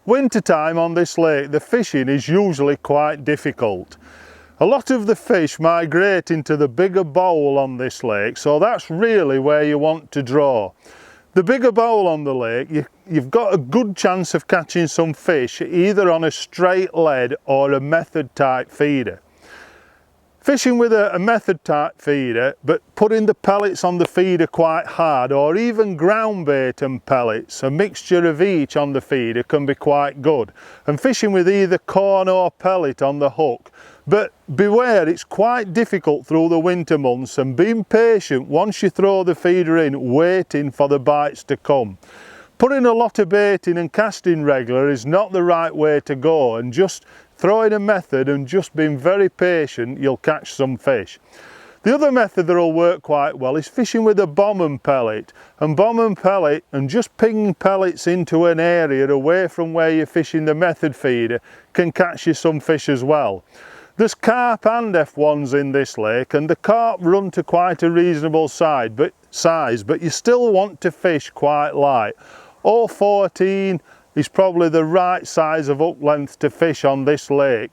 Wintertime on this lake, the fishing is usually quite difficult. A lot of the fish migrate into the bigger bowl on this lake, so that's really where you want to draw. The bigger bowl on the lake, you've got a good chance of catching some fish either on a straight lead or a method type feeder. Fishing with a method type feeder, but putting the pellets on the feeder quite hard, or even ground bait and pellets, a mixture of each on the feeder can be quite good. And fishing with either corn or pellet on the hook. But beware, it's quite difficult through the winter months, and being patient once you throw the feeder in, waiting for the bites to come. Putting a lot of bait in and casting regular is not the right way to go, and just throwing a method and just being very patient, you'll catch some fish. The other method that will work quite well is fishing with a bomb and pellet. And bomb and pellet, and just pinging pellets into an area away from where you're fishing the method feeder, can catch you some fish as well. There's carp and F1s in this lake, and the carp run to quite a reasonable size, but you still want to fish quite light. 0.14 is probably the right size of hook length to fish on this lake,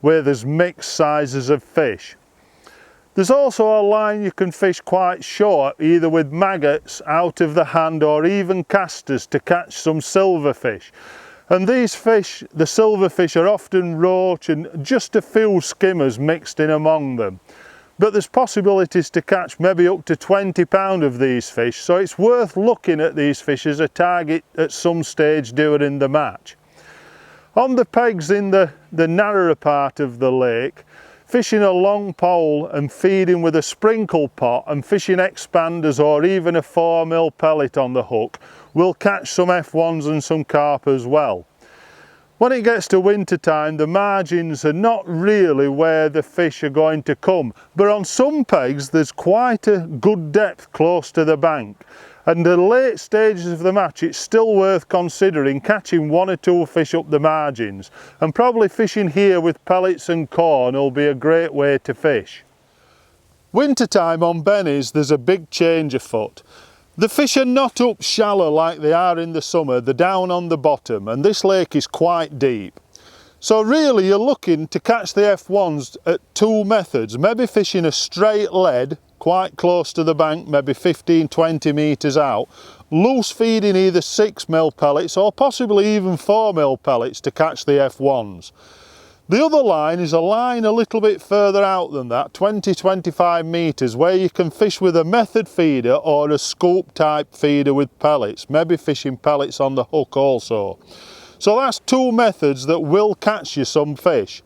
where there's mixed sizes of fish. There's also a line you can fish quite short, either with maggots out of the hand or even casters, to catch some silverfish. And these fish, the silverfish, are often roach and just a few skimmers mixed in among them. But there's possibilities to catch maybe up to 20 pounds of these fish, so it's worth looking at these fish as a target at some stage during the match. On the pegs in the narrower part of the lake, fishing a long pole and feeding with a sprinkle pot and fishing expanders or even a 4mm pellet on the hook will catch some F1s and some carp as well. When it gets to winter time, the margins are not really where the fish are going to come, but on some pegs there's quite a good depth close to the bank, and the late stages of the match it's still worth considering catching 1 or 2 fish up the margins, and probably fishing here with pellets and corn will be a great way to fish. Wintertime on bennies, there's a big change afoot. The fish are not up shallow like they are in the summer, they're down on the bottom, and this lake is quite deep. So really you're looking to catch the F1s at 2 methods, maybe fishing a straight lead quite close to the bank, maybe 15-20 metres out, loose feeding either 6mm pellets or possibly even 4mm pellets to catch the F1s. The other line is a line a little bit further out than that, 20-25 metres, where you can fish with a method feeder or a scoop type feeder with pellets, maybe fishing pellets on the hook also. So that's 2 methods that will catch you some fish.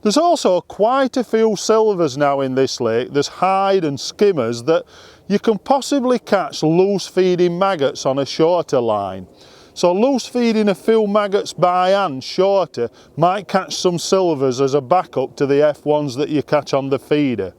There's also quite a few silvers now in this lake. There's hide and skimmers that you can possibly catch loose feeding maggots on a shorter line. So loose feeding a few maggots by hand shorter might catch some silvers as a backup to the F1s that you catch on the feeder.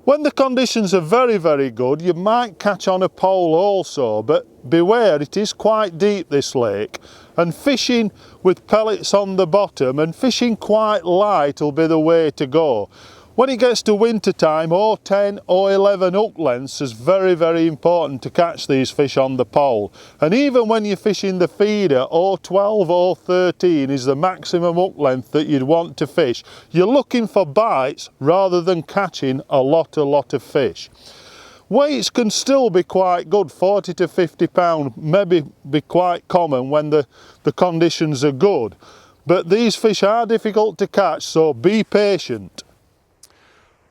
When the conditions are very, very good, you might catch on a pole also, but beware, it is quite deep, this lake, and fishing with pellets on the bottom and fishing quite light will be the way to go. When it gets to winter time, 0.10 or 11 hook lengths is very, very important to catch these fish on the pole. And even when you're fishing the feeder, 0.12 or 13 is the maximum hook length that you'd want to fish. You're looking for bites rather than catching a lot of fish. Weights can still be quite good, 40 to 50 pounds, maybe be quite common when the conditions are good. But these fish are difficult to catch, so be patient.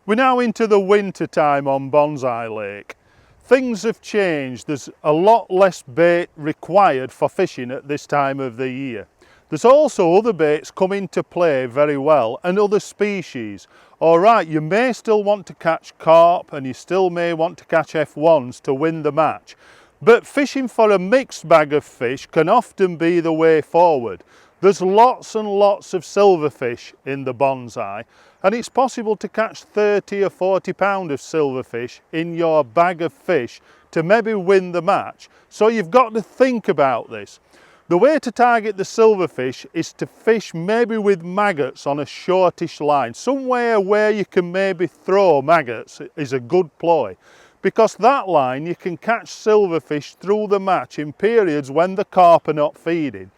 We're now into the winter time on Bankside Lake. Things have changed. There's a lot less bait required for fishing at this time of the year. There's also other baits come into play very well, and other species. Alright, you may still want to catch carp and you still may want to catch F1s to win the match, but fishing for a mixed bag of fish can often be the way forward. There's lots and lots of silverfish in the Bankside, and it's possible to catch 30 or 40 pounds of silverfish in your bag of fish to maybe win the match. So you've got to think about this. The way to target the silverfish is to fish maybe with maggots on a shortish line. Somewhere where you can maybe throw maggots is a good ploy, because that line you can catch silverfish through the match in periods when the carp are not feeding.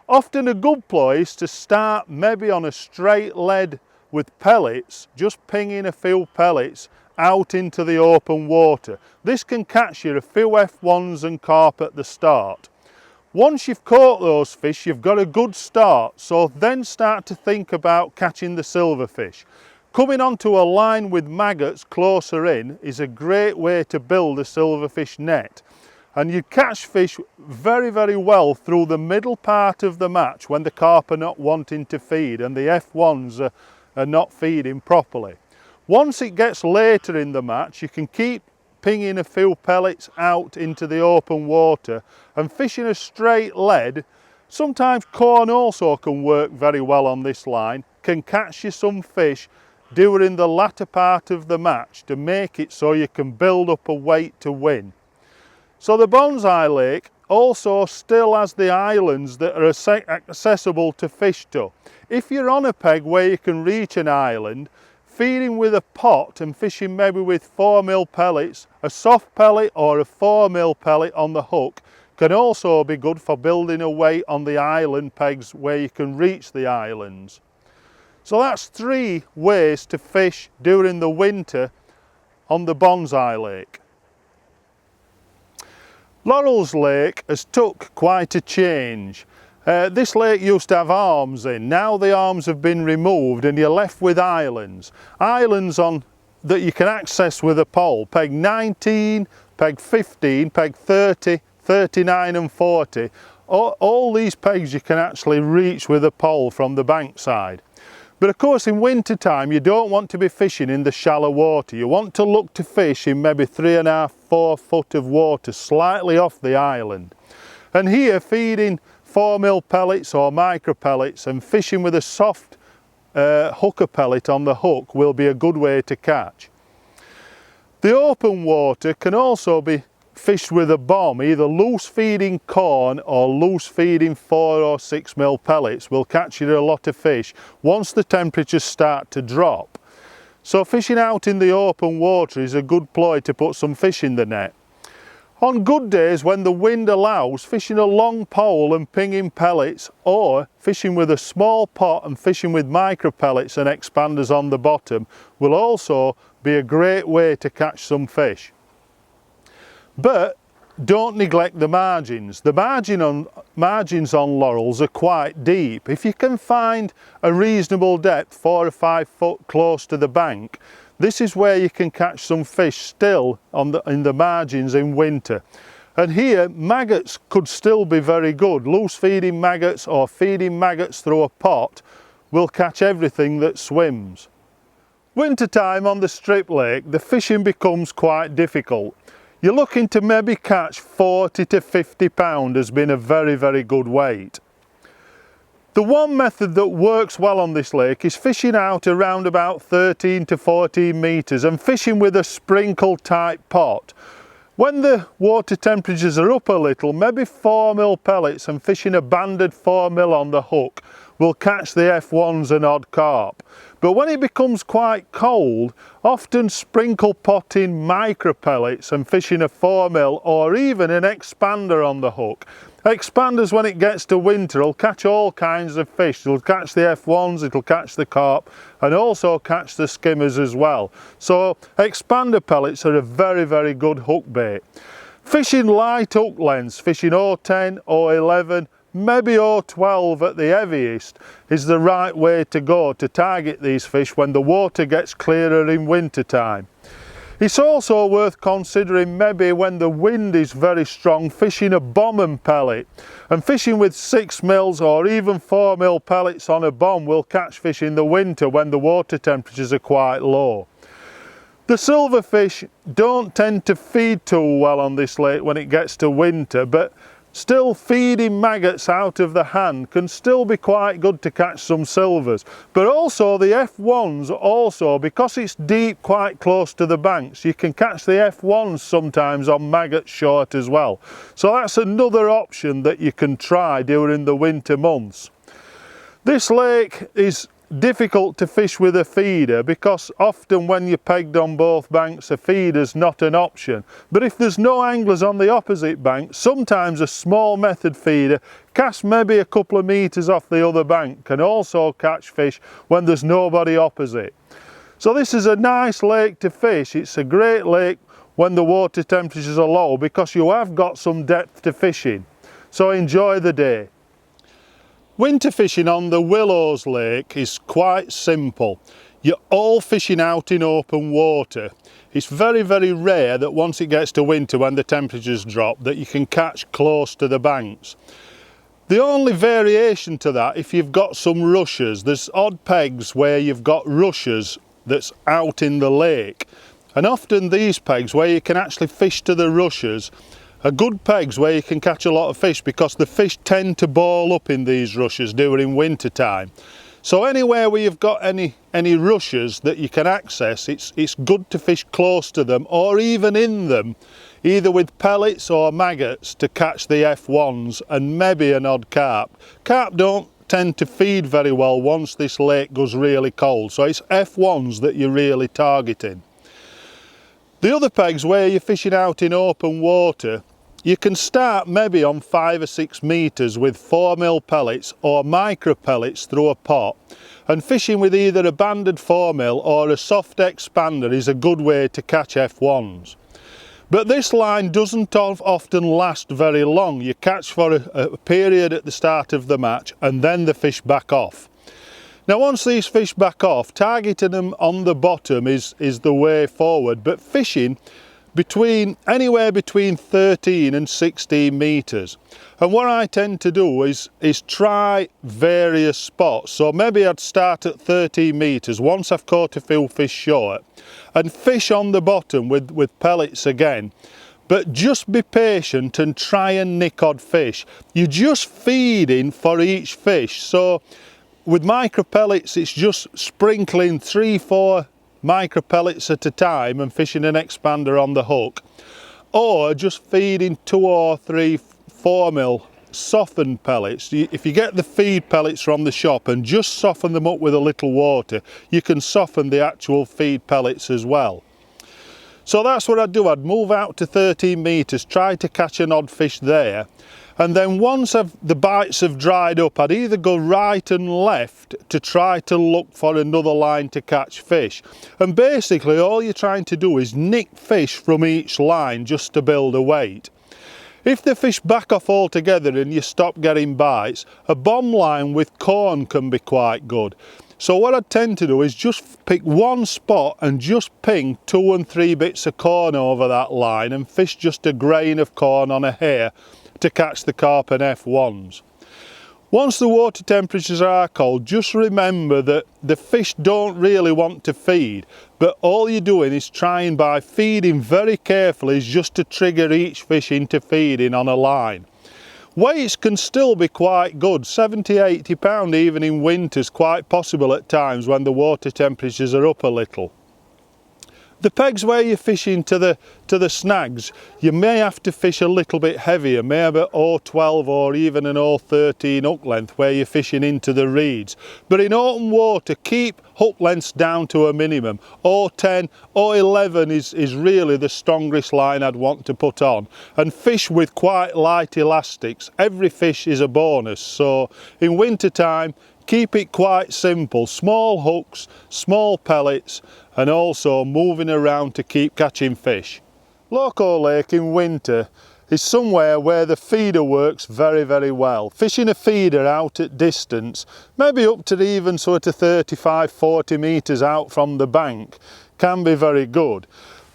Often a good ploy is to start maybe on a straight lead with pellets, just pinging a few pellets out into the open water. This can catch you a few F1s and carp at the start. Once you've caught those fish, you've got a good start, so then start to think about catching the silverfish. Coming onto a line with maggots closer in is a great way to build a silverfish net. And you catch fish very, very well through the middle part of the match when the carp are not wanting to feed and the F1s are not feeding properly. Once it gets later in the match, you can keep pinging a few pellets out into the open water and fishing a straight lead. Sometimes corn also can work very well on this line, can catch you some fish during the latter part of the match to make it so you can build up a weight to win. So the Bankside Lake also still has the islands that are accessible to fish to. If you're on a peg where you can reach an island, feeding with a pot and fishing maybe with 4mm pellets, a soft pellet or a 4mm pellet on the hook can also be good for building a weight on the island pegs where you can reach the islands. So that's 3 ways to fish during the winter on the Bankside Lake. Laurels Lake has took quite a change. This lake used to have arms in. Now the arms have been removed and you're left with islands. Islands that you can access with a pole. Peg 19, peg 15, peg 30, 39 and 40. All these pegs you can actually reach with a pole from the bankside. But of course in winter time you don't want to be fishing in the shallow water. You want to look to fish in maybe 3.5, 4 foot of water slightly off the island. And here feeding 4mm pellets or micro pellets and fishing with a soft hooker pellet on the hook will be a good way to catch. The open water can also be fished with a bomb. Either loose feeding corn or loose feeding 4 or 6mm pellets will catch you a lot of fish once the temperatures start to drop. So fishing out in the open water is a good ploy to put some fish in the net. On good days when the wind allows, fishing a long pole and pinging pellets, or fishing with a small pot and fishing with micro pellets and expanders on the bottom will also be a great way to catch some fish. But don't neglect the margins. The margins on Laurels are quite deep. If you can find a reasonable depth, 4 or 5 foot close to the bank, this is where you can catch some fish still in the margins in winter. And here maggots could still be very good. Loose feeding maggots or feeding maggots through a pot will catch everything that swims. Winter time on the strip lake, the fishing becomes quite difficult. You're looking to maybe catch 40 to 50 pound has been a very, very good weight. The one method that works well on this lake is fishing out around about 13 to 14 metres and fishing with a sprinkle type pot. When the water temperatures are up a little, maybe 4mm pellets and fishing a banded 4mm on the hook will catch the F1s and odd carp. But when it becomes quite cold, often sprinkle potting micro pellets and fishing a 4mm or even an expander on the hook. Expanders, when it gets to winter, will catch all kinds of fish. It'll catch the F1s, it'll catch the carp and also catch the skimmers as well. So expander pellets are a very, very good hook bait. Fishing light hook lengths, fishing 010, 011, maybe 012 at the heaviest is the right way to go to target these fish when the water gets clearer in winter time. It's also worth considering maybe when the wind is very strong, fishing a bomb and pellet. And fishing with 6mm or even 4mm pellets on a bomb will catch fish in the winter when the water temperatures are quite low. The silverfish don't tend to feed too well on this lake when it gets to winter, but still feeding maggots out of the hand can still be quite good to catch some silvers. But also the F1s also, because it's deep quite close to the banks, you can catch the F1s sometimes on maggot short as well. So that's another option that you can try during the winter months. This lake is difficult to fish with a feeder because often when you're pegged on both banks a feeder's not an option. But if there's no anglers on the opposite bank, sometimes a small method feeder cast maybe a couple of metres off the other bank can also catch fish when there's nobody opposite. So this is a nice lake to fish. It's a great lake when the water temperatures are low because you have got some depth to fish in. So enjoy the day. Winter fishing on the Willows lake is quite simple. You're all fishing out in open water. It's very, very rare that once it gets to winter when the temperatures drop that you can catch close to the banks. The only variation to that, if you've got some rushers, there's odd pegs where you've got rushers that's out in the lake. And often these pegs where you can actually fish to the rushers are good pegs where you can catch a lot of fish because the fish tend to ball up in these rushers during winter time. So anywhere where you've got any rushers that you can access, it's good to fish close to them or even in them, either with pellets or maggots to catch the F1s and maybe an odd carp. Carp don't tend to feed very well once this lake goes really cold, so it's F1s that you're really targeting. The other pegs where you're fishing out in open water, you can start maybe on 5 or 6 metres with 4mm pellets or micro pellets through a pot, and fishing with either a banded 4mm or a soft expander is a good way to catch F1s. But this line doesn't often last very long. You catch for a period at the start of the match and then the fish back off. Now once these fish back off, targeting them on the bottom is the way forward, but fishing anywhere between 13 and 16 metres. And what I tend to do is try various spots. So maybe I'd start at 13 metres once I've caught a few fish short and fish on the bottom with pellets again. But just be patient and try and nick odd fish. You're just feeding for each fish. So with micro pellets it's just sprinkling 3-4 micro pellets at a time and fishing an expander on the hook, or just feeding 2 or 3 4mm softened pellets. If you get the feed pellets from the shop and just soften them up with a little water, you can soften the actual feed pellets as well. So that's what I'd do. I'd move out to 13 metres, try to catch an odd fish there, and then once the bites have dried up, I'd either go right and left to try to look for another line to catch fish. And basically all you're trying to do is nick fish from each line just to build a weight. If the fish back off altogether and you stop getting bites, a bomb line with corn can be quite good. So what I tend to do is just pick one spot and just ping 2 and 3 bits of corn over that line and fish just a grain of corn on a hair to catch the carp and F1s. Once the water temperatures are cold, just remember that the fish don't really want to feed, but all you're doing is trying by feeding very carefully is just to trigger each fish into feeding on a line. Weights can still be quite good, 70–80 pound even in winter is quite possible at times when the water temperatures are up a little. The pegs where you're fishing to the snags, you may have to fish a little bit heavier, maybe 0.12 or even an 0.13 hook length where you're fishing into the reeds. But in open water, keep hook lengths down to a minimum. 0.10, 0.11 is really the strongest line I'd want to put on. And fish with quite light elastics. Every fish is a bonus. So in winter time, keep it quite simple. Small hooks, small pellets, and also moving around to keep catching fish. Loco Lake in winter is somewhere where the feeder works very, very well. Fishing a feeder out at distance, maybe up to even sort of 35–40 metres out from the bank, can be very good.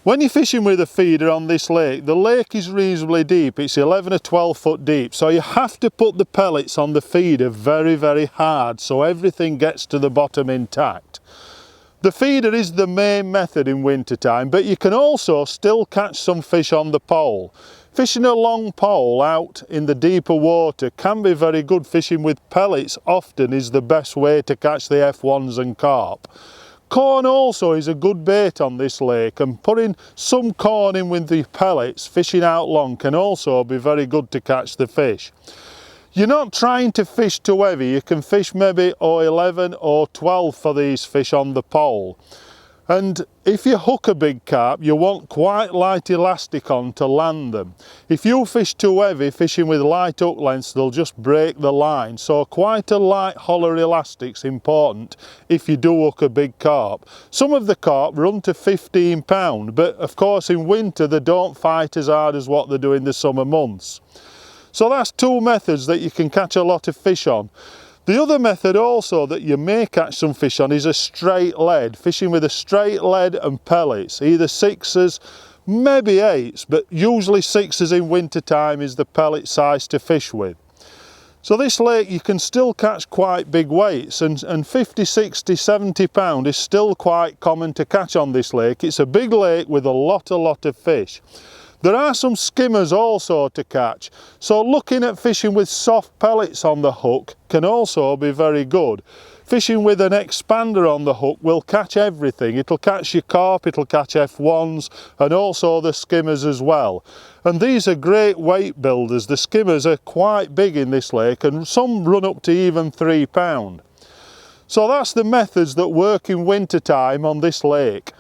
When you're fishing with a feeder on this lake, the lake is reasonably deep. It's 11 or 12 foot deep, so you have to put the pellets on the feeder very, very hard so everything gets to the bottom intact. The feeder is the main method in winter time, but you can also still catch some fish on the pole. Fishing a long pole out in the deeper water can be very good. Fishing with pellets often is the best way to catch the F1s and carp. Corn also is a good bait on this lake, and putting some corn in with the pellets, fishing out long, can also be very good to catch the fish. You're not trying to fish too heavy. You can fish maybe 11 or 12 for these fish on the pole. And if you hook a big carp, you want quite light elastic on to land them. If you fish too heavy, fishing with light hook lengths, they'll just break the line. So quite a light hollow elastic's important if you do hook a big carp. Some of the carp run to 15 pound, but of course in winter they don't fight as hard as what they do in the summer months. So that's two methods that you can catch a lot of fish on. The other method also that you may catch some fish on is a straight lead, fishing with a straight lead and pellets, either 6s, maybe 8s, but usually 6s in winter time is the pellet size to fish with. So this lake you can still catch quite big weights, and 50, 60, 70 pound is still quite common to catch on this lake. It's a big lake with a lot of fish. There are some skimmers also to catch, so looking at fishing with soft pellets on the hook can also be very good. Fishing with an expander on the hook will catch everything. It'll catch your carp, it'll catch F1s and also the skimmers as well. And these are great weight builders. The skimmers are quite big in this lake and some run up to even 3 pound. So that's the methods that work in winter time on this lake.